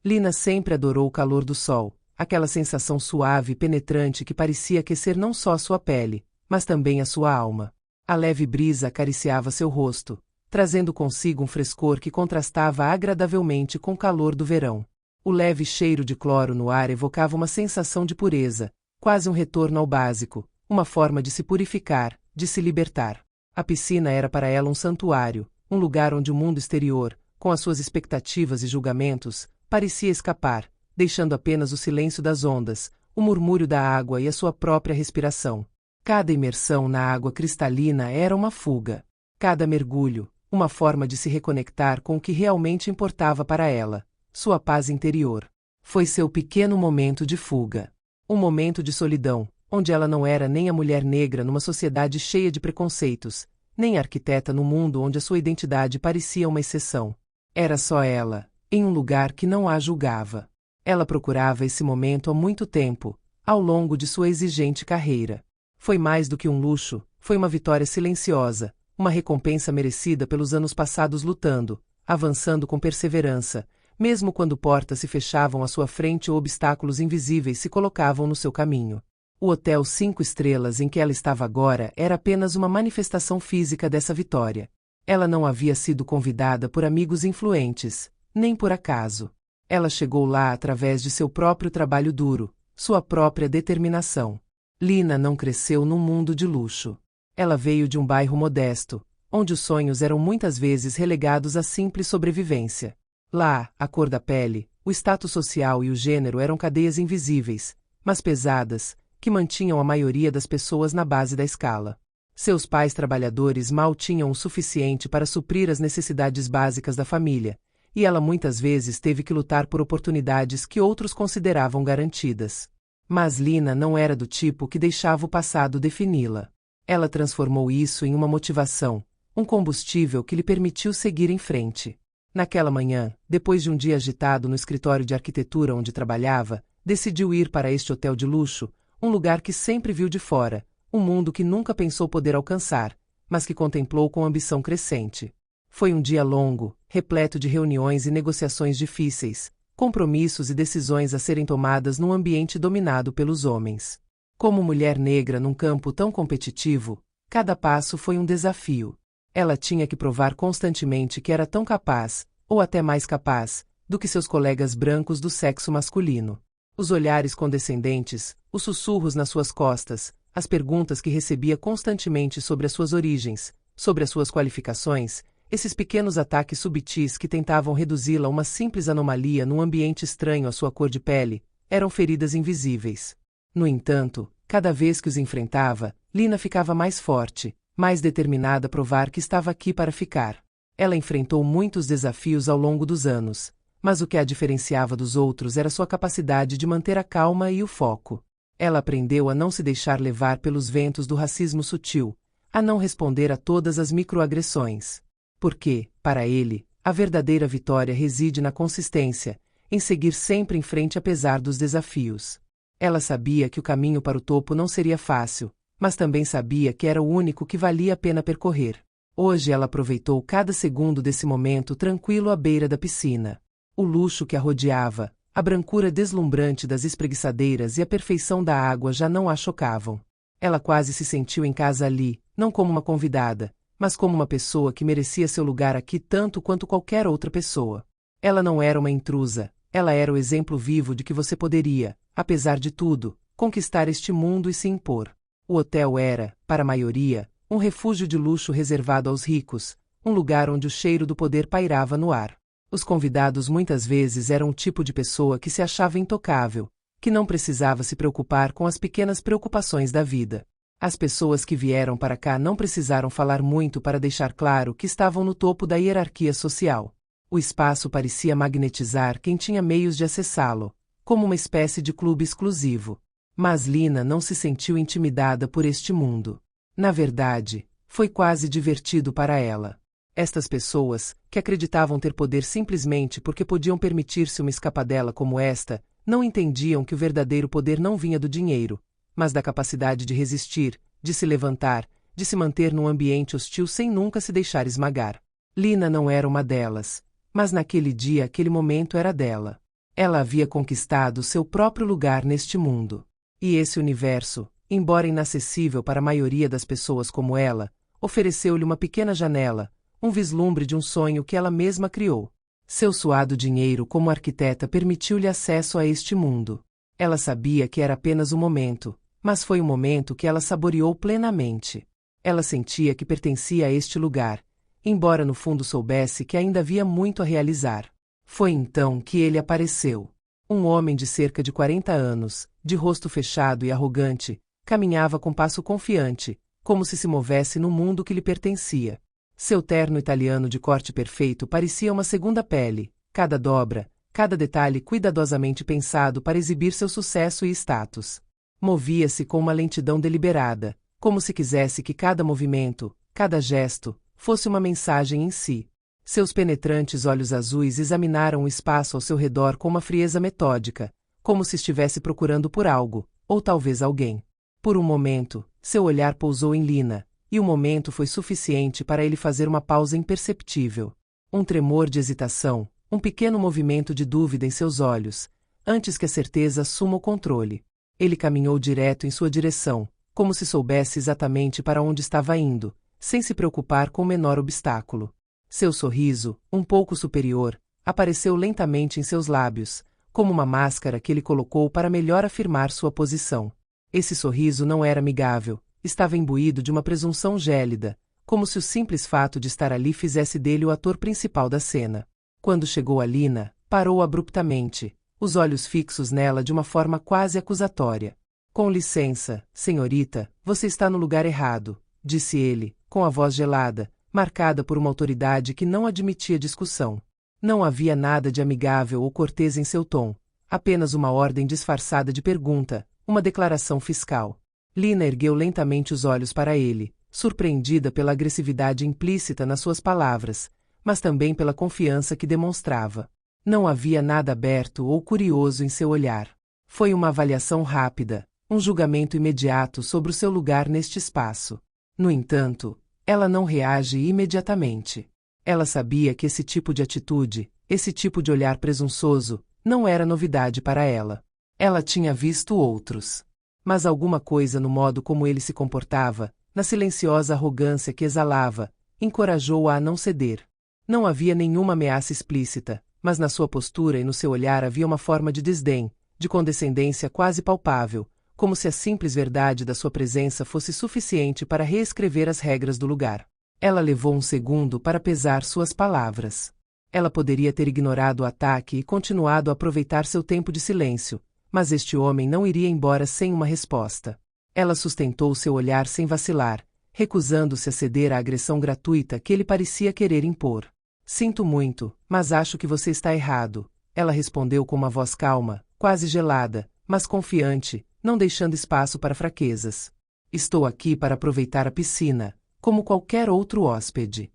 Lina sempre adorou o calor do sol, aquela sensação suave e penetrante que parecia aquecer não só sua pele, mas também a sua alma. A leve brisa acariciava seu rosto, trazendo consigo um frescor que contrastava agradavelmente com o calor do verão. O leve cheiro de cloro no ar evocava uma sensação de pureza, quase um retorno ao básico, uma forma de se purificar, de se libertar. A piscina era para ela um santuário, um lugar onde o mundo exterior, com as suas expectativas e julgamentos, parecia escapar, deixando apenas o silêncio das ondas, o murmúrio da água e a sua própria respiração. Cada imersão na água cristalina era uma fuga. Cada mergulho, uma forma de se reconectar com o que realmente importava para ela, sua paz interior. Foi seu pequeno momento de fuga. Um momento de solidão, onde ela não era nem a mulher negra numa sociedade cheia de preconceitos, nem a arquiteta no mundo onde a sua identidade parecia uma exceção. Era só ela, em um lugar que não a julgava. Ela procurava esse momento há muito tempo, ao longo de sua exigente carreira. Foi mais do que um luxo, foi uma vitória silenciosa, uma recompensa merecida pelos anos passados lutando, avançando com perseverança, mesmo quando portas se fechavam à sua frente ou obstáculos invisíveis se colocavam no seu caminho. O hotel 5 estrelas em que ela estava agora era apenas uma manifestação física dessa vitória. Ela não havia sido convidada por amigos influentes, nem por acaso. Ela chegou lá através de seu próprio trabalho duro, sua própria determinação. Lina não cresceu num mundo de luxo. Ela veio de um bairro modesto, onde os sonhos eram muitas vezes relegados à simples sobrevivência. Lá, a cor da pele, o status social e o gênero eram cadeias invisíveis, mas pesadas, que mantinham a maioria das pessoas na base da escala. Seus pais trabalhadores mal tinham o suficiente para suprir as necessidades básicas da família, e ela muitas vezes teve que lutar por oportunidades que outros consideravam garantidas. Mas Lina não era do tipo que deixava o passado defini-la. Ela transformou isso em uma motivação, um combustível que lhe permitiu seguir em frente. Naquela manhã, depois de um dia agitado no escritório de arquitetura onde trabalhava, decidiu ir para este hotel de luxo, um lugar que sempre viu de fora, um mundo que nunca pensou poder alcançar, mas que contemplou com ambição crescente. Foi um dia longo, repleto de reuniões e negociações difíceis, compromissos e decisões a serem tomadas num ambiente dominado pelos homens. Como mulher negra num campo tão competitivo, cada passo foi um desafio. Ela tinha que provar constantemente que era tão capaz, ou até mais capaz, do que seus colegas brancos do sexo masculino. Os olhares condescendentes, os sussurros nas suas costas, as perguntas que recebia constantemente sobre as suas origens, sobre as suas qualificações, esses pequenos ataques subtis que tentavam reduzi-la a uma simples anomalia num ambiente estranho à sua cor de pele, eram feridas invisíveis. No entanto, cada vez que os enfrentava, Lina ficava mais forte, mais determinada a provar que estava aqui para ficar. Ela enfrentou muitos desafios ao longo dos anos, mas o que a diferenciava dos outros era sua capacidade de manter a calma e o foco. Ela aprendeu a não se deixar levar pelos ventos do racismo sutil, a não responder a todas as microagressões. Porque, para ele, a verdadeira vitória reside na consistência, em seguir sempre em frente apesar dos desafios. Ela sabia que o caminho para o topo não seria fácil, mas também sabia que era o único que valia a pena percorrer. Hoje ela aproveitou cada segundo desse momento tranquilo à beira da piscina. O luxo que a rodeava, a brancura deslumbrante das espreguiçadeiras e a perfeição da água já não a chocavam. Ela quase se sentiu em casa ali, não como uma convidada, mas como uma pessoa que merecia seu lugar aqui tanto quanto qualquer outra pessoa. Ela não era uma intrusa, ela era o exemplo vivo de que você poderia, apesar de tudo, conquistar este mundo e se impor. O hotel era, para a maioria, um refúgio de luxo reservado aos ricos, um lugar onde o cheiro do poder pairava no ar. Os convidados muitas vezes eram o tipo de pessoa que se achava intocável, que não precisava se preocupar com as pequenas preocupações da vida. As pessoas que vieram para cá não precisaram falar muito para deixar claro que estavam no topo da hierarquia social. O espaço parecia magnetizar quem tinha meios de acessá-lo, como uma espécie de clube exclusivo. Mas Lina não se sentiu intimidada por este mundo. Na verdade, foi quase divertido para ela. Estas pessoas, que acreditavam ter poder simplesmente porque podiam permitir-se uma escapadela como esta, não entendiam que o verdadeiro poder não vinha do dinheiro, mas da capacidade de resistir, de se levantar, de se manter num ambiente hostil sem nunca se deixar esmagar. Lina não era uma delas, mas naquele dia aquele momento era dela. Ela havia conquistado seu próprio lugar neste mundo. E esse universo, embora inacessível para a maioria das pessoas como ela, ofereceu-lhe uma pequena janela, um vislumbre de um sonho que ela mesma criou. Seu suado dinheiro como arquiteta permitiu-lhe acesso a este mundo. Ela sabia que era apenas um momento, mas foi um momento que ela saboreou plenamente. Ela sentia que pertencia a este lugar, embora no fundo soubesse que ainda havia muito a realizar. Foi então que ele apareceu. Um homem de cerca de 40 anos, de rosto fechado e arrogante, caminhava com passo confiante, como se movesse no mundo que lhe pertencia. Seu terno italiano de corte perfeito parecia uma segunda pele, cada dobra, cada detalhe cuidadosamente pensado para exibir seu sucesso e status. Movia-se com uma lentidão deliberada, como se quisesse que cada movimento, cada gesto, fosse uma mensagem em si. Seus penetrantes olhos azuis examinaram o espaço ao seu redor com uma frieza metódica, como se estivesse procurando por algo, ou talvez alguém. Por um momento, seu olhar pousou em Lina, e o momento foi suficiente para ele fazer uma pausa imperceptível. Um tremor de hesitação, um pequeno movimento de dúvida em seus olhos, antes que a certeza assuma o controle. Ele caminhou direto em sua direção, como se soubesse exatamente para onde estava indo, sem se preocupar com o menor obstáculo. Seu sorriso, um pouco superior, apareceu lentamente em seus lábios, como uma máscara que ele colocou para melhor afirmar sua posição. Esse sorriso não era amigável, estava imbuído de uma presunção gélida, como se o simples fato de estar ali fizesse dele o ator principal da cena. Quando chegou a Lina, parou abruptamente, os olhos fixos nela de uma forma quase acusatória. Com licença, senhorita, você está no lugar errado, disse ele, com a voz gelada, marcada por uma autoridade que não admitia discussão. Não havia nada de amigável ou cortês em seu tom, apenas uma ordem disfarçada de pergunta, uma declaração fiscal. Lina ergueu lentamente os olhos para ele, surpreendida pela agressividade implícita nas suas palavras, mas também pela confiança que demonstrava. Não havia nada aberto ou curioso em seu olhar. Foi uma avaliação rápida, um julgamento imediato sobre o seu lugar neste espaço. No entanto, ela não reage imediatamente. Ela sabia que esse tipo de atitude, esse tipo de olhar presunçoso, não era novidade para ela. Ela tinha visto outros. Mas alguma coisa no modo como ele se comportava, na silenciosa arrogância que exalava, encorajou-a a não ceder. Não havia nenhuma ameaça explícita, mas na sua postura e no seu olhar havia uma forma de desdém, de condescendência quase palpável, como se a simples verdade da sua presença fosse suficiente para reescrever as regras do lugar. Ela levou um segundo para pesar suas palavras. Ela poderia ter ignorado o ataque e continuado a aproveitar seu tempo de silêncio, mas este homem não iria embora sem uma resposta. Ela sustentou seu olhar sem vacilar, recusando-se a ceder à agressão gratuita que ele parecia querer impor. Sinto muito, mas acho que você está errado, ela respondeu com uma voz calma, quase gelada, mas confiante, não deixando espaço para fraquezas. Estou aqui para aproveitar a piscina, como qualquer outro hóspede.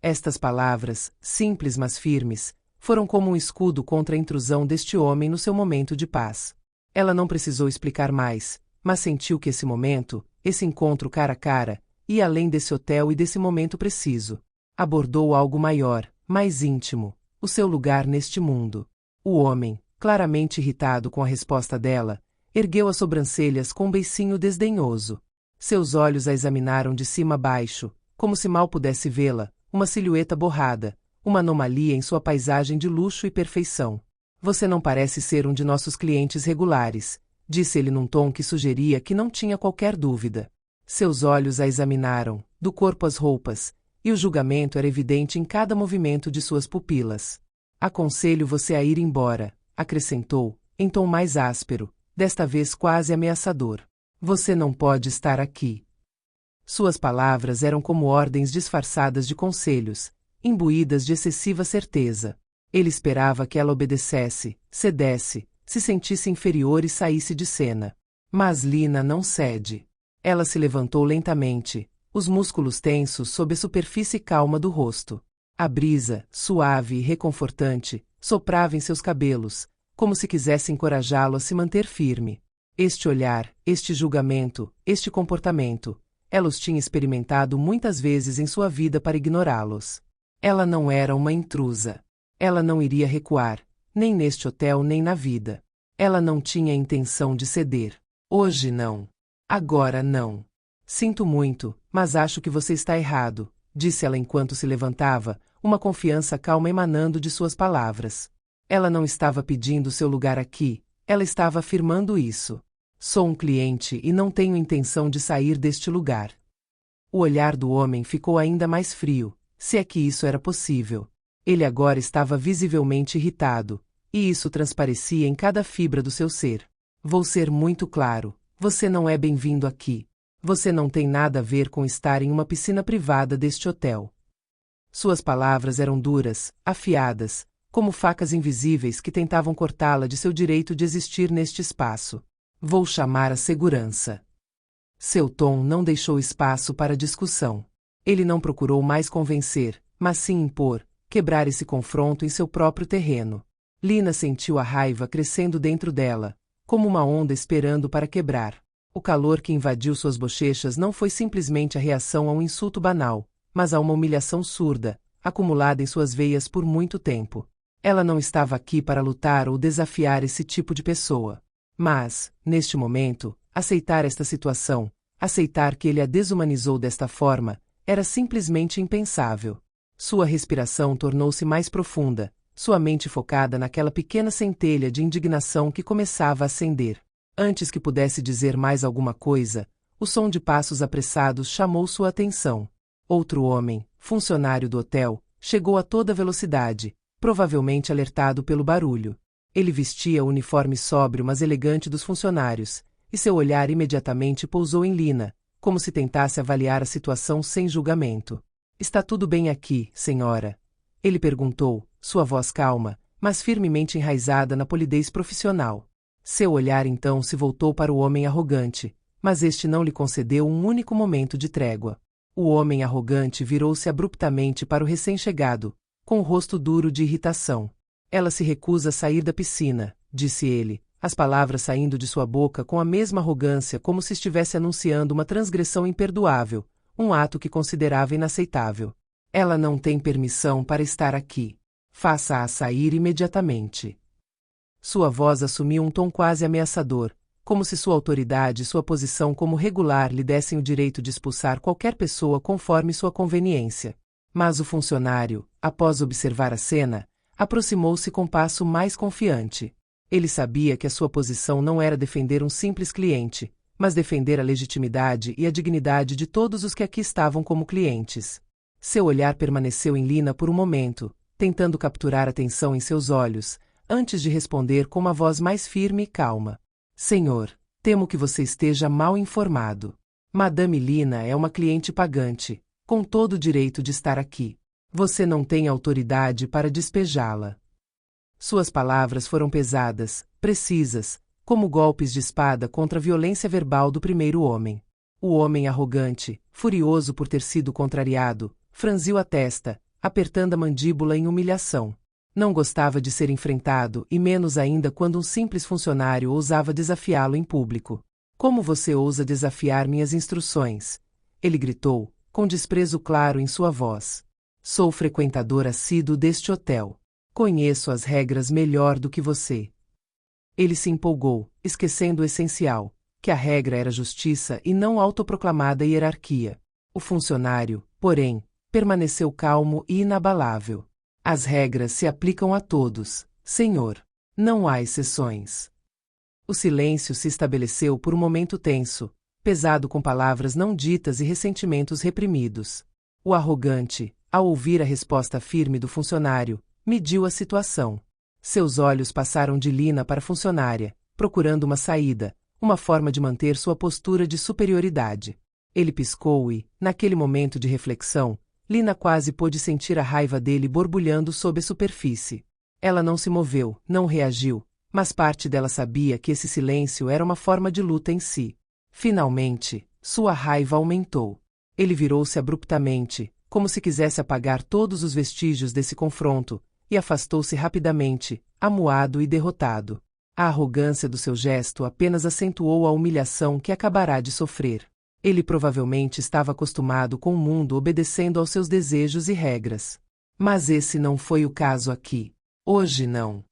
Estas palavras, simples mas firmes, foram como um escudo contra a intrusão deste homem no seu momento de paz. Ela não precisou explicar mais, mas sentiu que esse momento, esse encontro cara a cara, ia além desse hotel e desse momento preciso. Abordou algo maior, mais íntimo, o seu lugar neste mundo. O homem, claramente irritado com a resposta dela, ergueu as sobrancelhas com um beicinho desdenhoso. Seus olhos a examinaram de cima a baixo, como se mal pudesse vê-la, uma silhueta borrada, uma anomalia em sua paisagem de luxo e perfeição. Você não parece ser um de nossos clientes regulares, disse ele num tom que sugeria que não tinha qualquer dúvida. Seus olhos a examinaram, do corpo às roupas, e o julgamento era evidente em cada movimento de suas pupilas. Aconselho você a ir embora, acrescentou, em tom mais áspero, desta vez quase ameaçador. Você não pode estar aqui. Suas palavras eram como ordens disfarçadas de conselhos, imbuídas de excessiva certeza. Ele esperava que ela obedecesse, cedesse, se sentisse inferior e saísse de cena. Mas Lina não cede. Ela se levantou lentamente, os músculos tensos sob a superfície calma do rosto. A brisa, suave e reconfortante, soprava em seus cabelos, como se quisesse encorajá-lo a se manter firme. Este olhar, este julgamento, este comportamento, ela os tinha experimentado muitas vezes em sua vida para ignorá-los. Ela não era uma intrusa. Ela não iria recuar, nem neste hotel nem na vida. Ela não tinha intenção de ceder. Hoje não. Agora não. Sinto muito, mas acho que você está errado, disse ela enquanto se levantava, uma confiança calma emanando de suas palavras. Ela não estava pedindo seu lugar aqui, ela estava afirmando isso. Sou um cliente e não tenho intenção de sair deste lugar. O olhar do homem ficou ainda mais frio, se é que isso era possível. Ele agora estava visivelmente irritado, e isso transparecia em cada fibra do seu ser. Vou ser muito claro, você não é bem-vindo aqui. Você não tem nada a ver com estar em uma piscina privada deste hotel. Suas palavras eram duras, afiadas, como facas invisíveis que tentavam cortá-la de seu direito de existir neste espaço. Vou chamar a segurança. Seu tom não deixou espaço para discussão. Ele não procurou mais convencer, mas sim impor, quebrar esse confronto em seu próprio terreno. Lina sentiu a raiva crescendo dentro dela, como uma onda esperando para quebrar. O calor que invadiu suas bochechas não foi simplesmente a reação a um insulto banal, mas a uma humilhação surda, acumulada em suas veias por muito tempo. Ela não estava aqui para lutar ou desafiar esse tipo de pessoa. Mas, neste momento, aceitar esta situação, aceitar que ele a desumanizou desta forma, era simplesmente impensável. Sua respiração tornou-se mais profunda, sua mente focada naquela pequena centelha de indignação que começava a acender. Antes que pudesse dizer mais alguma coisa, o som de passos apressados chamou sua atenção. Outro homem, funcionário do hotel, chegou a toda velocidade, provavelmente alertado pelo barulho. Ele vestia o uniforme sóbrio mas elegante dos funcionários, e seu olhar imediatamente pousou em Lina, como se tentasse avaliar a situação sem julgamento. Está tudo bem aqui, senhora? Ele perguntou, sua voz calma, mas firmemente enraizada na polidez profissional. Seu olhar então se voltou para o homem arrogante, mas este não lhe concedeu um único momento de trégua. O homem arrogante virou-se abruptamente para o recém-chegado, com o rosto duro de irritação. Ela se recusa a sair da piscina, disse ele, as palavras saindo de sua boca com a mesma arrogância como se estivesse anunciando uma transgressão imperdoável, um ato que considerava inaceitável. Ela não tem permissão para estar aqui. Faça-a sair imediatamente. Sua voz assumiu um tom quase ameaçador, como se sua autoridade e sua posição como regular lhe dessem o direito de expulsar qualquer pessoa conforme sua conveniência. Mas o funcionário, após observar a cena, aproximou-se com passo mais confiante. Ele sabia que a sua posição não era defender um simples cliente, mas defender a legitimidade e a dignidade de todos os que aqui estavam como clientes. Seu olhar permaneceu em Lina por um momento, tentando capturar a atenção em seus olhos, antes de responder com uma voz mais firme e calma. Senhor, temo que você esteja mal informado. Madame Lina é uma cliente pagante, com todo o direito de estar aqui. Você não tem autoridade para despejá-la. Suas palavras foram pesadas, precisas, como golpes de espada contra a violência verbal do primeiro homem. O homem arrogante, furioso por ter sido contrariado, franziu a testa, apertando a mandíbula em humilhação. Não gostava de ser enfrentado e menos ainda quando um simples funcionário ousava desafiá-lo em público. Como você ousa desafiar minhas instruções? Ele gritou, com desprezo claro em sua voz. Sou frequentador assíduo deste hotel. Conheço as regras melhor do que você. Ele se empolgou, esquecendo o essencial, que a regra era justiça e não autoproclamada hierarquia. O funcionário, porém, permaneceu calmo e inabalável. As regras se aplicam a todos, senhor. Não há exceções. O silêncio se estabeleceu por um momento tenso, pesado com palavras não ditas e ressentimentos reprimidos. O arrogante, ao ouvir a resposta firme do funcionário, mediu a situação. Seus olhos passaram de Lina para a funcionária, procurando uma saída, uma forma de manter sua postura de superioridade. Ele piscou e, naquele momento de reflexão, Lina quase pôde sentir a raiva dele borbulhando sob a superfície. Ela não se moveu, não reagiu, mas parte dela sabia que esse silêncio era uma forma de luta em si. Finalmente, sua raiva aumentou. Ele virou-se abruptamente, como se quisesse apagar todos os vestígios desse confronto, e afastou-se rapidamente, amuado e derrotado. A arrogância do seu gesto apenas acentuou a humilhação que acabará de sofrer. Ele provavelmente estava acostumado com o mundo obedecendo aos seus desejos e regras. Mas esse não foi o caso aqui. Hoje não.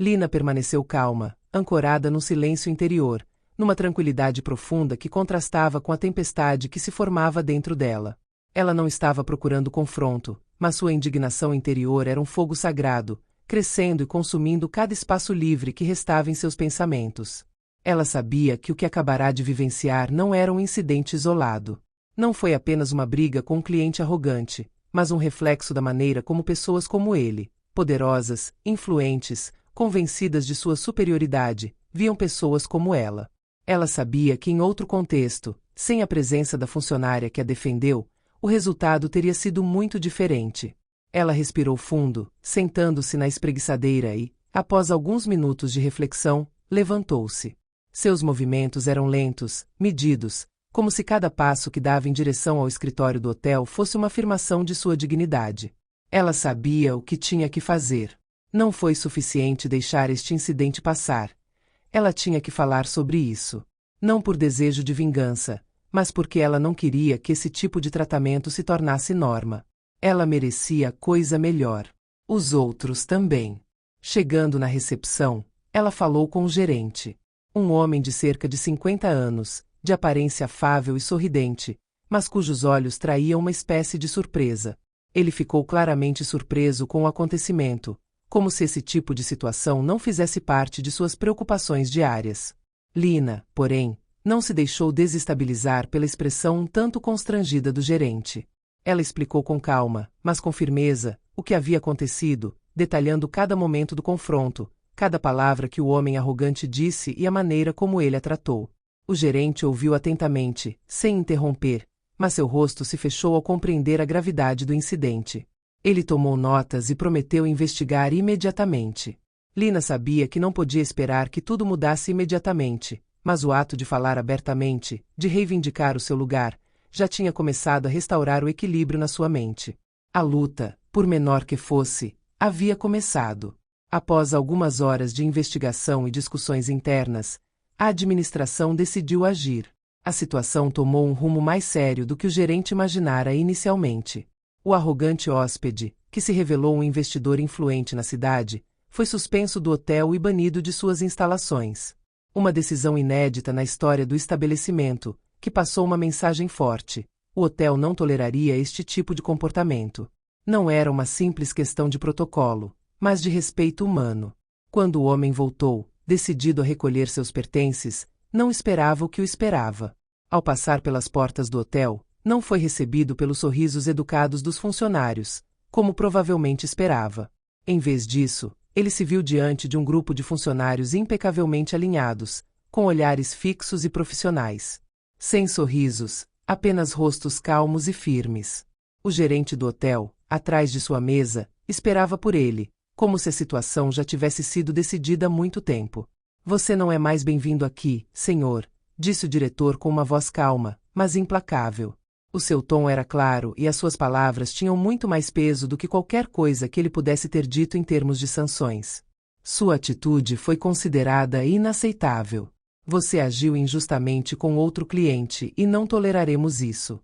Lina permaneceu calma, ancorada no silêncio interior, numa tranquilidade profunda que contrastava com a tempestade que se formava dentro dela. Ela não estava procurando confronto, mas sua indignação interior era um fogo sagrado, crescendo e consumindo cada espaço livre que restava em seus pensamentos. Ela sabia que o que acabará de vivenciar não era um incidente isolado. Não foi apenas uma briga com um cliente arrogante, mas um reflexo da maneira como pessoas como ele, poderosas, influentes, convencidas de sua superioridade, viam pessoas como ela. Ela sabia que em outro contexto, sem a presença da funcionária que a defendeu, o resultado teria sido muito diferente. Ela respirou fundo, sentando-se na espreguiçadeira e, após alguns minutos de reflexão, levantou-se. Seus movimentos eram lentos, medidos, como se cada passo que dava em direção ao escritório do hotel fosse uma afirmação de sua dignidade. Ela sabia o que tinha que fazer. Não foi suficiente deixar este incidente passar. Ela tinha que falar sobre isso. Não por desejo de vingança, mas porque ela não queria que esse tipo de tratamento se tornasse norma. Ela merecia coisa melhor. Os outros também. Chegando na recepção, ela falou com o gerente. Um homem de cerca de 50 anos, de aparência afável e sorridente, mas cujos olhos traíam uma espécie de surpresa. Ele ficou claramente surpreso com o acontecimento, como se esse tipo de situação não fizesse parte de suas preocupações diárias. Lina, porém, não se deixou desestabilizar pela expressão um tanto constrangida do gerente. Ela explicou com calma, mas com firmeza, o que havia acontecido, detalhando cada momento do confronto, cada palavra que o homem arrogante disse e a maneira como ele a tratou. O gerente ouviu atentamente, sem interromper, mas seu rosto se fechou ao compreender a gravidade do incidente. Ele tomou notas e prometeu investigar imediatamente. Lina sabia que não podia esperar que tudo mudasse imediatamente, mas o ato de falar abertamente, de reivindicar o seu lugar, já tinha começado a restaurar o equilíbrio na sua mente. A luta, por menor que fosse, havia começado. Após algumas horas de investigação e discussões internas, a administração decidiu agir. A situação tomou um rumo mais sério do que o gerente imaginara inicialmente. O arrogante hóspede, que se revelou um investidor influente na cidade, foi suspenso do hotel e banido de suas instalações. Uma decisão inédita na história do estabelecimento, que passou uma mensagem forte. O hotel não toleraria este tipo de comportamento. Não era uma simples questão de protocolo, mas de respeito humano. Quando o homem voltou, decidido a recolher seus pertences, não esperava o que o esperava. Ao passar pelas portas do hotel, não foi recebido pelos sorrisos educados dos funcionários, como provavelmente esperava. Em vez disso, ele se viu diante de um grupo de funcionários impecavelmente alinhados, com olhares fixos e profissionais. Sem sorrisos, apenas rostos calmos e firmes. O gerente do hotel, atrás de sua mesa, esperava por ele, como se a situação já tivesse sido decidida há muito tempo. Você não é mais bem-vindo aqui, senhor, disse o diretor com uma voz calma, mas implacável. O seu tom era claro e as suas palavras tinham muito mais peso do que qualquer coisa que ele pudesse ter dito em termos de sanções. Sua atitude foi considerada inaceitável. Você agiu injustamente com outro cliente e não toleraremos isso.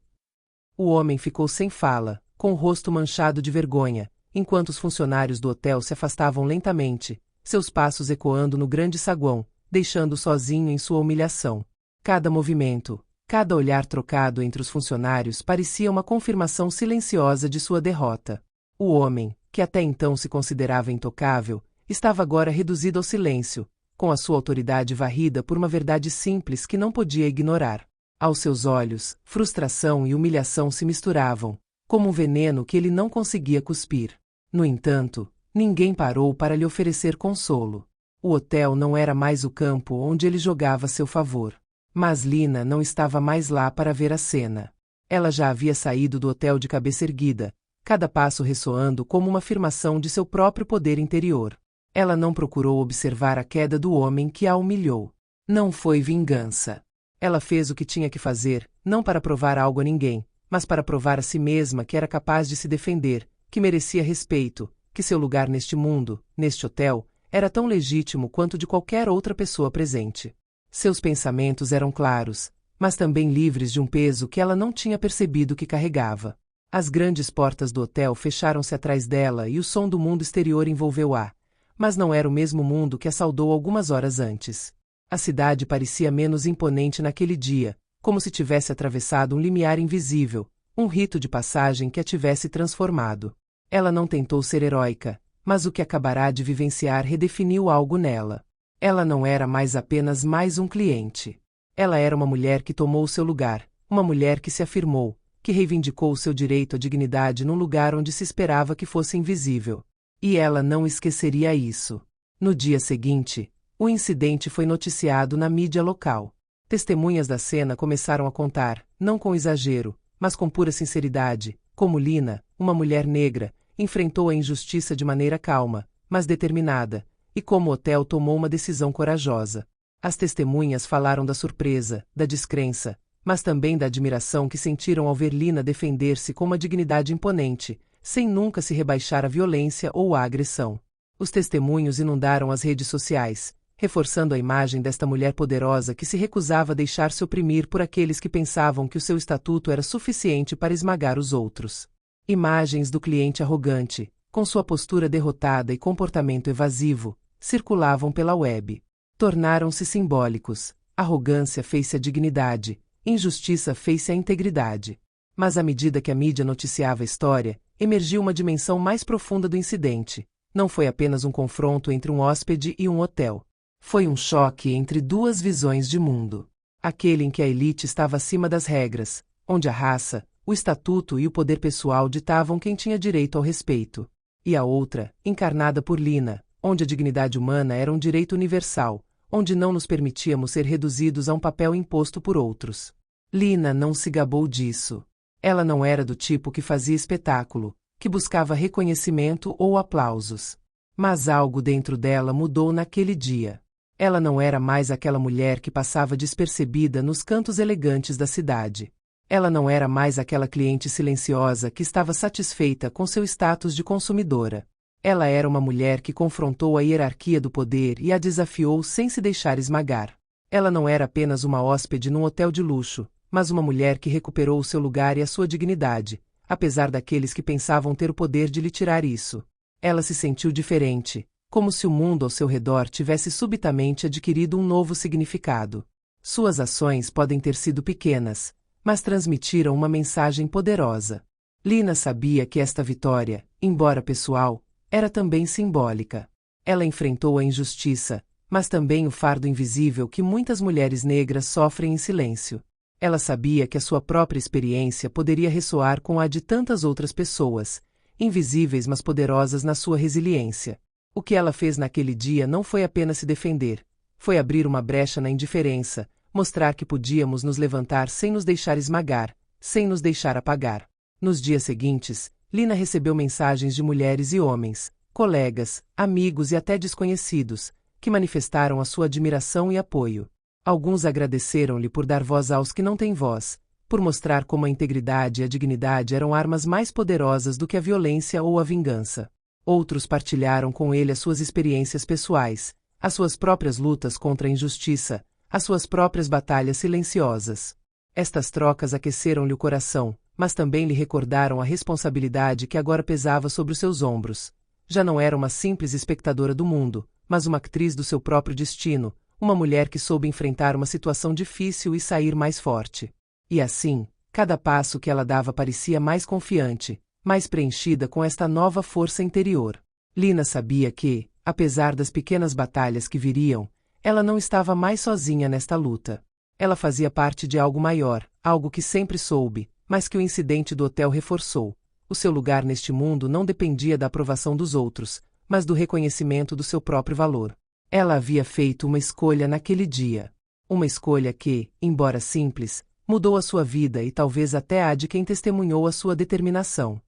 O homem ficou sem fala, com o rosto manchado de vergonha, enquanto os funcionários do hotel se afastavam lentamente, seus passos ecoando no grande saguão, deixando-o sozinho em sua humilhação. Cada movimento, cada olhar trocado entre os funcionários parecia uma confirmação silenciosa de sua derrota. O homem, que até então se considerava intocável, estava agora reduzido ao silêncio, com a sua autoridade varrida por uma verdade simples que não podia ignorar. Aos seus olhos, frustração e humilhação se misturavam, como um veneno que ele não conseguia cuspir. No entanto, ninguém parou para lhe oferecer consolo. O hotel não era mais o campo onde ele jogava a seu favor. Mas Lina não estava mais lá para ver a cena. Ela já havia saído do hotel de cabeça erguida, cada passo ressoando como uma afirmação de seu próprio poder interior. Ela não procurou observar a queda do homem que a humilhou. Não foi vingança. Ela fez o que tinha que fazer, não para provar algo a ninguém, mas para provar a si mesma que era capaz de se defender, que merecia respeito, que seu lugar neste mundo, neste hotel, era tão legítimo quanto de qualquer outra pessoa presente. Seus pensamentos eram claros, mas também livres de um peso que ela não tinha percebido que carregava. As grandes portas do hotel fecharam-se atrás dela e o som do mundo exterior envolveu-a, Mas não era o mesmo mundo que a saudou algumas horas antes. A cidade parecia menos imponente naquele dia, como se tivesse atravessado um limiar invisível, um rito de passagem que a tivesse transformado. Ela não tentou ser heróica, mas o que acabará de vivenciar redefiniu algo nela. Ela não era mais apenas mais um cliente. Ela era uma mulher que tomou seu lugar, uma mulher que se afirmou, que reivindicou seu direito à dignidade num lugar onde se esperava que fosse invisível. E ela não esqueceria isso. No dia seguinte, o incidente foi noticiado na mídia local. Testemunhas da cena começaram a contar, não com exagero, mas com pura sinceridade, como Lina, uma mulher negra, enfrentou a injustiça de maneira calma, mas determinada, e como o hotel tomou uma decisão corajosa. As testemunhas falaram da surpresa, da descrença, mas também da admiração que sentiram ao ver Lina defender-se com uma dignidade imponente, sem nunca se rebaixar à violência ou à agressão. Os testemunhos inundaram as redes sociais, reforçando a imagem desta mulher poderosa que se recusava a deixar-se oprimir por aqueles que pensavam que o seu estatuto era suficiente para esmagar os outros. Imagens do cliente arrogante, com sua postura derrotada e comportamento evasivo, circulavam pela web. Tornaram-se simbólicos. Arrogância fez-se a dignidade, injustiça fez-se a integridade. Mas à medida que a mídia noticiava a história, emergiu uma dimensão mais profunda do incidente. Não foi apenas um confronto entre um hóspede e um hotel. Foi um choque entre duas visões de mundo. Aquele em que a elite estava acima das regras, onde a raça, o estatuto e o poder pessoal ditavam quem tinha direito ao respeito. E a outra, encarnada por Lina, onde a dignidade humana era um direito universal, onde não nos permitíamos ser reduzidos a um papel imposto por outros. Lina não se gabou disso. Ela não era do tipo que fazia espetáculo, que buscava reconhecimento ou aplausos. Mas algo dentro dela mudou naquele dia. Ela não era mais aquela mulher que passava despercebida nos cantos elegantes da cidade. Ela não era mais aquela cliente silenciosa que estava satisfeita com seu status de consumidora. Ela era uma mulher que confrontou a hierarquia do poder e a desafiou sem se deixar esmagar. Ela não era apenas uma hóspede num hotel de luxo, mas uma mulher que recuperou o seu lugar e a sua dignidade, apesar daqueles que pensavam ter o poder de lhe tirar isso. Ela se sentiu diferente, como se o mundo ao seu redor tivesse subitamente adquirido um novo significado. Suas ações podem ter sido pequenas, mas transmitiram uma mensagem poderosa. Lina sabia que esta vitória, embora pessoal, era também simbólica. Ela enfrentou a injustiça, mas também o fardo invisível que muitas mulheres negras sofrem em silêncio. Ela sabia que a sua própria experiência poderia ressoar com a de tantas outras pessoas, invisíveis mas poderosas na sua resiliência. O que ela fez naquele dia não foi apenas se defender, foi abrir uma brecha na indiferença, mostrar que podíamos nos levantar sem nos deixar esmagar, sem nos deixar apagar. Nos dias seguintes, Lina recebeu mensagens de mulheres e homens, colegas, amigos e até desconhecidos, que manifestaram a sua admiração e apoio. Alguns agradeceram-lhe por dar voz aos que não têm voz, por mostrar como a integridade e a dignidade eram armas mais poderosas do que a violência ou a vingança. Outros partilharam com ele as suas experiências pessoais, as suas próprias lutas contra a injustiça, as suas próprias batalhas silenciosas. Estas trocas aqueceram-lhe o coração, mas também lhe recordaram a responsabilidade que agora pesava sobre os seus ombros. Já não era uma simples espectadora do mundo, mas uma atriz do seu próprio destino, uma mulher que soube enfrentar uma situação difícil e sair mais forte. E assim, cada passo que ela dava parecia mais confiante, mais preenchida com esta nova força interior. Lina sabia que, apesar das pequenas batalhas que viriam, ela não estava mais sozinha nesta luta. Ela fazia parte de algo maior, algo que sempre soube, mas que o incidente do hotel reforçou. O seu lugar neste mundo não dependia da aprovação dos outros, mas do reconhecimento do seu próprio valor. Ela havia feito uma escolha naquele dia. Uma escolha que, embora simples, mudou a sua vida e talvez até a de quem testemunhou a sua determinação.